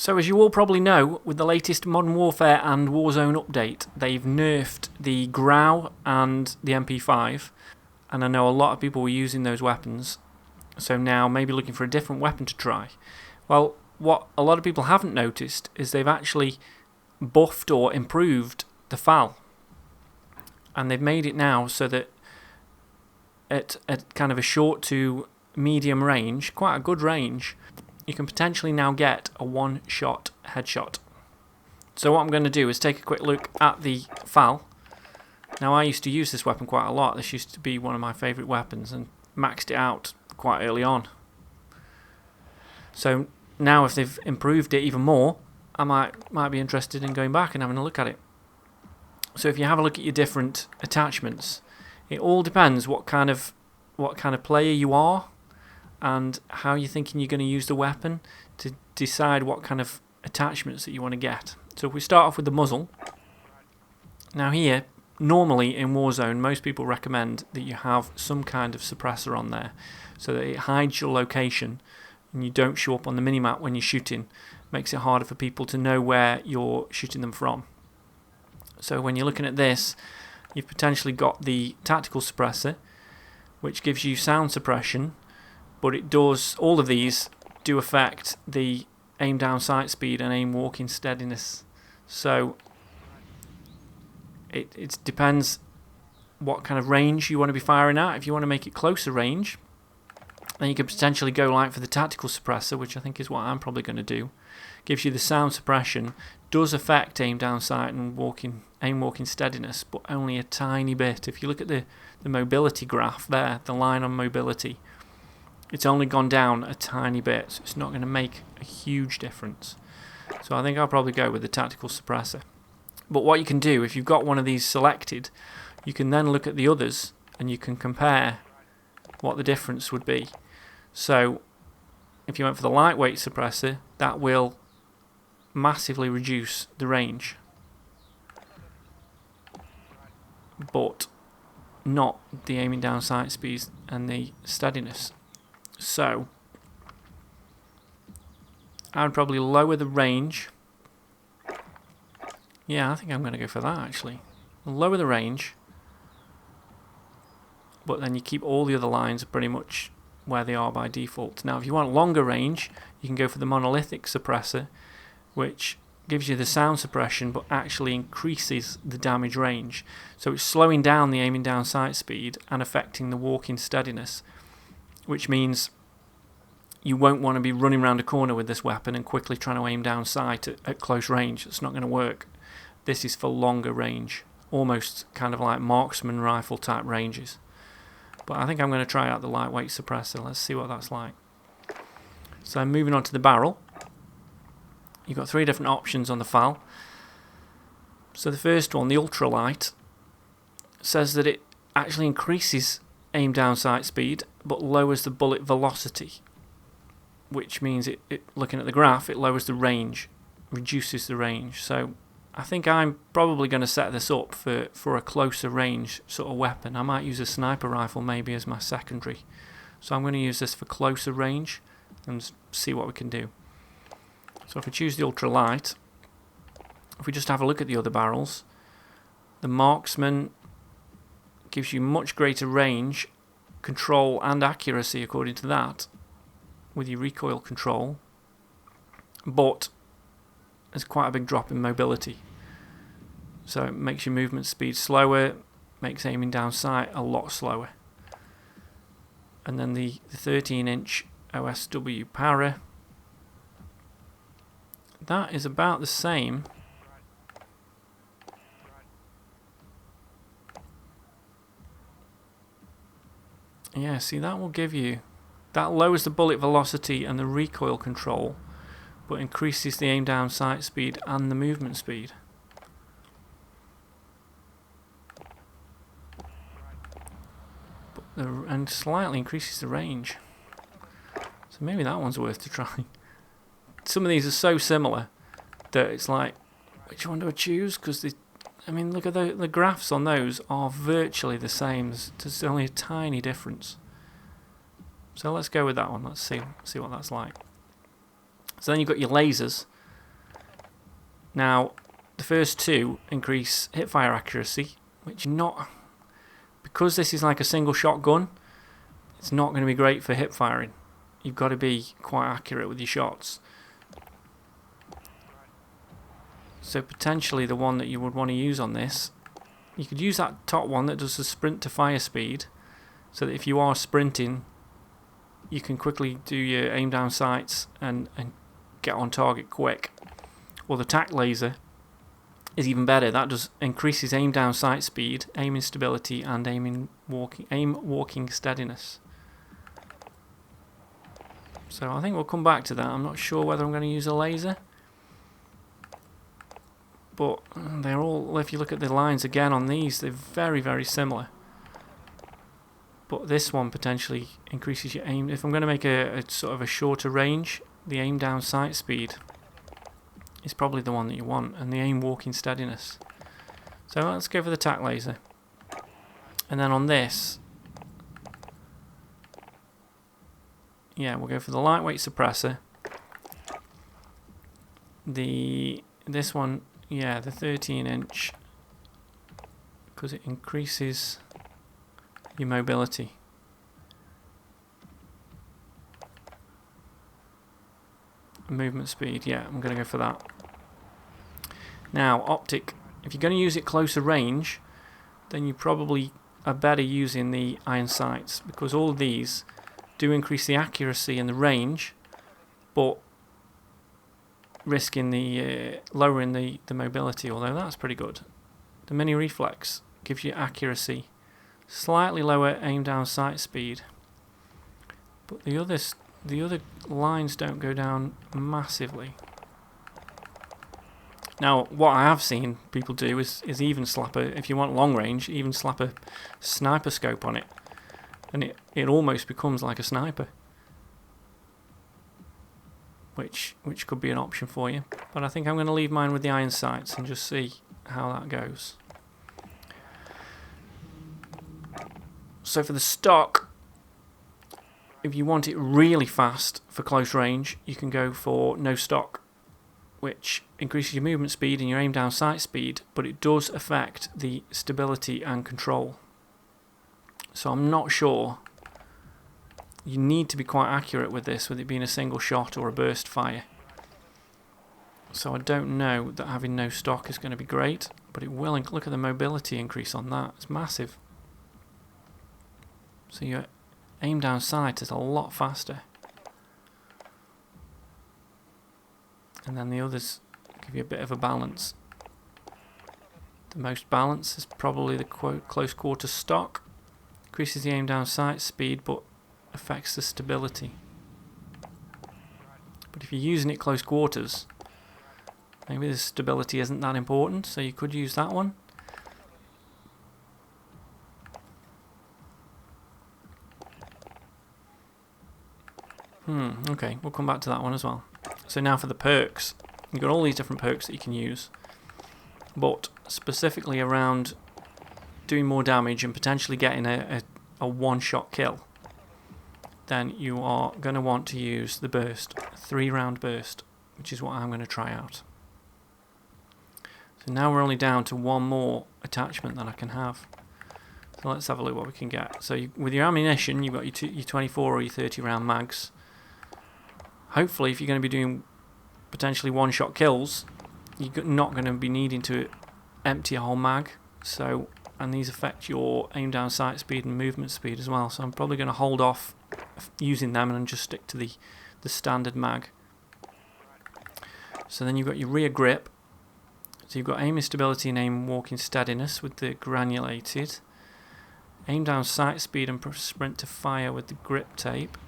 So as you all probably know, with the latest Modern Warfare and Warzone update, they've nerfed the Grau and the MP5, and I know a lot of people were using those weapons, so now maybe looking for a different weapon to try. Well, what a lot of people haven't noticed is they've actually buffed or improved the FAL, and they've made it now so that at kind of a short to medium range, quite a good range, you can potentially now get a one-shot headshot. So what I'm going to do is take a quick look at the FAL. Now I used to use this weapon quite a lot. This used to be one of my favourite weapons and maxed it out quite early on. So now if they've improved it even more, I might be interested in going back and having a look at it. So if you have a look at your different attachments, it all depends what kind of player you are and how you're thinking you're going to use the weapon to decide what kind of attachments that you want to get. So if we start off with the muzzle. Now here, normally in Warzone, most people recommend that you have some kind of suppressor on there so that it hides your location and you don't show up on the minimap when you're shooting. Makes it harder for people to know where you're shooting them from. So when you're looking at this, you've potentially got the tactical suppressor, which gives you sound suppression, but it does, all of these do affect the aim down sight speed and aim walking steadiness. So it depends what kind of range you want to be firing at. If you want to make it closer range, then you could potentially go like for the tactical suppressor, which I think is what I'm probably going to do. Gives you the sound suppression, does affect aim down sight and aim walking steadiness, but only a tiny bit. If you look at the mobility graph there, the line on mobility, it's only gone down a tiny bit, so it's not going to make a huge difference. So I think I'll probably go with the tactical suppressor. But what you can do, if you've got one of these selected, you can then look at the others and you can compare what the difference would be. So if you went for the lightweight suppressor, that will massively reduce the range, but not the aiming down sight speed and the steadiness. So I would probably lower the range. Yeah, I think I'm going to go for that actually. Lower the range, but then you keep all the other lines pretty much where they are by default. Now if you want longer range, you can go for the monolithic suppressor, which gives you the sound suppression but actually increases the damage range. So it's slowing down the aiming down sight speed and affecting the walking steadiness, which means you won't want to be running around a corner with this weapon and quickly trying to aim down sight at close range. It's not going to work. This is for longer range, almost kind of like marksman rifle type ranges. But I think I'm going to try out the lightweight suppressor. Let's see what that's like. So I'm moving on to the barrel. You've got 3 different options on the FAL. So the first one, the ultralight, says that it actually increases aim down sight speed but lowers the bullet velocity, which means looking at the graph, it lowers the range, reduces the range. So I think I'm probably going to set this up for a closer range sort of weapon. I might use a sniper rifle maybe as my secondary. So I'm going to use this for closer range and see what we can do. So if we choose the ultralight, if we just have a look at the other barrels, the marksman gives you much greater range, control and accuracy according to that, with your recoil control, but there's quite a big drop in mobility. So it makes your movement speed slower, makes aiming down sight a lot slower. And then the 13-inch OSW Para, that is about the same. Yeah, see, that will give you, that lowers the bullet velocity and the recoil control, but increases the aim down sight speed and the movement speed. And slightly increases the range. So maybe that one's worth to try. Some of these are so similar that it's like, which one do I choose? Because I mean, look at the graphs on those are virtually the same. There's only a tiny difference. So let's go with that one. Let's see what that's like. So then you've got your lasers. Now, the first two increase hipfire accuracy, which not, because this is like a single shot gun, it's not going to be great for hip firing. You've got to be quite accurate with your shots. So potentially the one that you would want to use on this, you could use that top one that does the sprint to fire speed, so that if you are sprinting, you can quickly do your aim down sights and get on target quick. Or the tack laser is even better. That does increases aim down sight speed, aiming stability, and aim walking steadiness. So I think we'll come back to that. I'm not sure whether I'm going to use a laser, but they're all, if you look at the lines again on these, they're very, very similar. But this one potentially increases your aim. If I'm going to make a sort of a shorter range, the aim down sight speed is probably the one that you want, and the aim walking steadiness. So let's go for the tack laser. And then on this, yeah, we'll go for the lightweight suppressor. This one, yeah, the 13-inch, because it increases your mobility. Movement speed, yeah, I'm going to go for that. Now, optic, if you're going to use it closer range, then you probably are better using the iron sights, because all of these do increase the accuracy and the range, but risking the lowering the mobility, although that's pretty good. The mini reflex gives you accuracy, slightly lower aim down sight speed, but the other lines don't go down massively. Now, what I have seen people do is even slap if you want long range, even slap a sniper scope on it, and it almost becomes like a sniper, which could be an option for you. But I think I'm going to leave mine with the iron sights and just see how that goes. So for the stock, if you want it really fast for close range, you can go for no stock, which increases your movement speed and your aim down sight speed, but it does affect the stability and control. So I'm not sure. You need to be quite accurate with this, with it being a single shot or a burst fire. So I don't know that having no stock is going to be great, but it will. Look at the mobility increase on that. It's massive. So your aim down sight is a lot faster. And then the others give you a bit of a balance. The most balance is probably the close quarter stock. Increases the aim down sight speed, but affects the stability. But if you're using it close quarters, maybe the stability isn't that important, so you could use that one. Okay, we'll come back to that one as well. So now for the perks. You've got all these different perks that you can use, but specifically around doing more damage and potentially getting a one-shot kill, then you are going to want to use the burst, 3-round burst, which is what I'm going to try out. So now we're only down to one more attachment that I can have. So let's have a look what we can get. So with your ammunition, you've got your 24 or your 30 round mags. Hopefully, if you're going to be doing potentially one-shot kills, you're not going to be needing to empty a whole mag. So, and these affect your aim down sight speed and movement speed as well. So I'm probably going to hold off using them and just stick to the standard mag. So then you've got your rear grip. So you've got aim stability and aim walking steadiness with the granulated. Aim down sight speed and sprint to fire with the grip tape.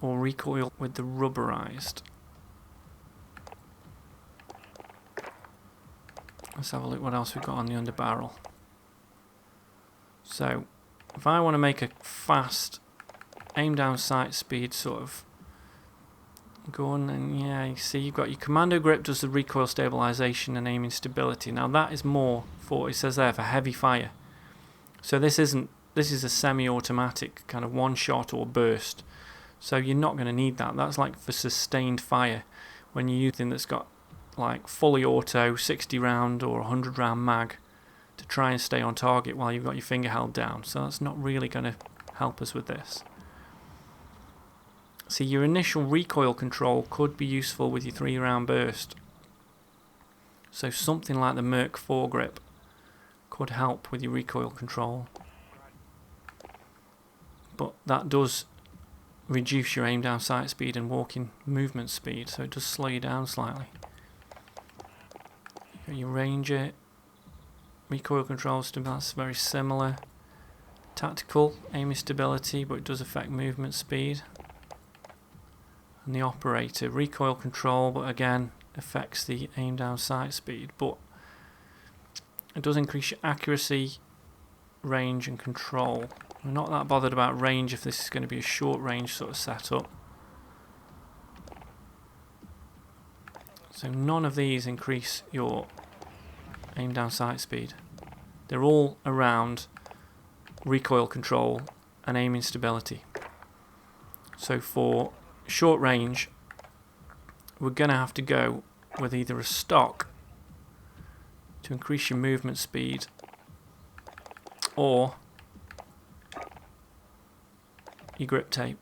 Or recoil with the rubberized. Let's have a look what else we've got on the underbarrel. So, if I want to make a fast aim down sight speed sort of gun, and yeah, you see you've got your commando grip does the recoil stabilization and aiming stability. Now that is more for, it says there, for heavy fire. So this is a semi-automatic kind of one shot or burst. So you're not going to need that. That's like for sustained fire when you're using that's got like fully auto 60 round or 100 round mag to try and stay on target while you've got your finger held down. So that's not really going to help us with this. See, your initial recoil control could be useful with your 3 round burst. So something like the Merc foregrip could help with your recoil control. But that does reduce your aim down sight speed and walking movement speed, so it does slow you down slightly. You got your Ranger, recoil control, that's very similar. Tactical, aiming stability, but it does affect movement speed. And the Operator, recoil control, but again affects the aim down sight speed, but it does increase your accuracy, range and control. I'm not that bothered about range if this is going to be a short range sort of setup. So none of these increase your aim down sight speed. They're all around recoil control and aiming stability. So for short range, we're going to have to go with either a stock to increase your movement speed, or your grip tape.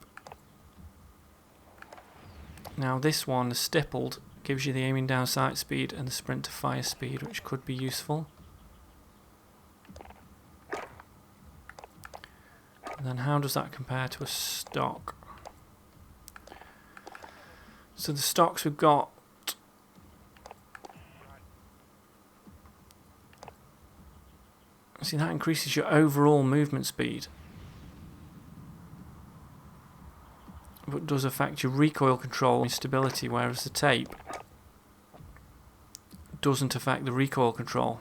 Now this one, the stippled, gives you the aiming down sight speed and the sprint to fire speed, which could be useful. And then how does that compare to a stock? So the stocks we've got, see, that increases your overall movement speed, but does affect your recoil control and stability, whereas the tape doesn't affect the recoil control.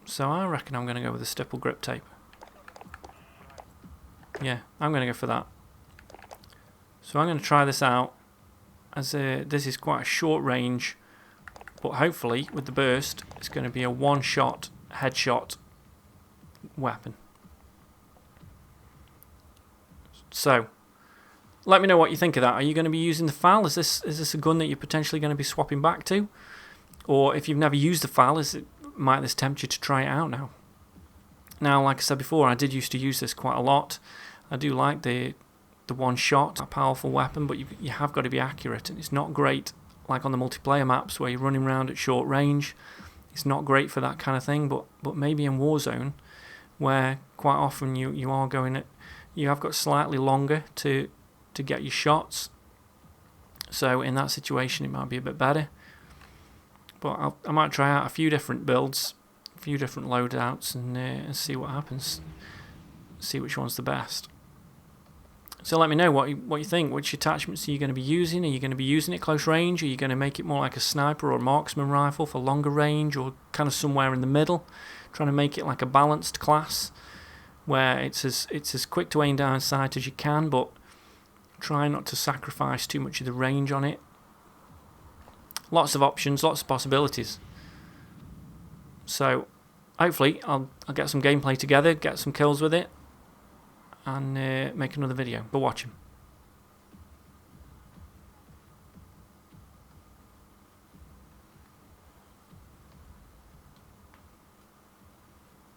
So I reckon I'm going to go with the stipple grip tape. Yeah, I'm going to go for that. So I'm going to try this out, as this is quite a short range, but hopefully with the burst it's going to be a one-shot headshot weapon. So let me know what you think of that. Are you going to be using the FAL? Is this a gun that you're potentially going to be swapping back to? Or if you've never used the FAL, might this tempt you to try it out now? Now, like I said before, I did used to use this quite a lot. I do like the one shot, a powerful weapon, but you have got to be accurate, and it's not great like on the multiplayer maps where you're running around at short range. It's not great for that kind of thing, but maybe in Warzone, where quite often you are going at, you have got slightly longer to get your shots. So in that situation it might be a bit better. But I might try out a few different builds, a few different loadouts, and see what happens. See which one's the best. So let me know what you think. Which attachments are you going to be using? Are you going to be using it close range? Are you going to make it more like a sniper or a marksman rifle for longer range, or kind of somewhere in the middle, trying to make it like a balanced class where it's as quick to aim down sight as you can, but try not to sacrifice too much of the range on it. Lots of options, lots of possibilities. So hopefully I'll get some gameplay together, get some kills with it, and make another video. Go watch 'em.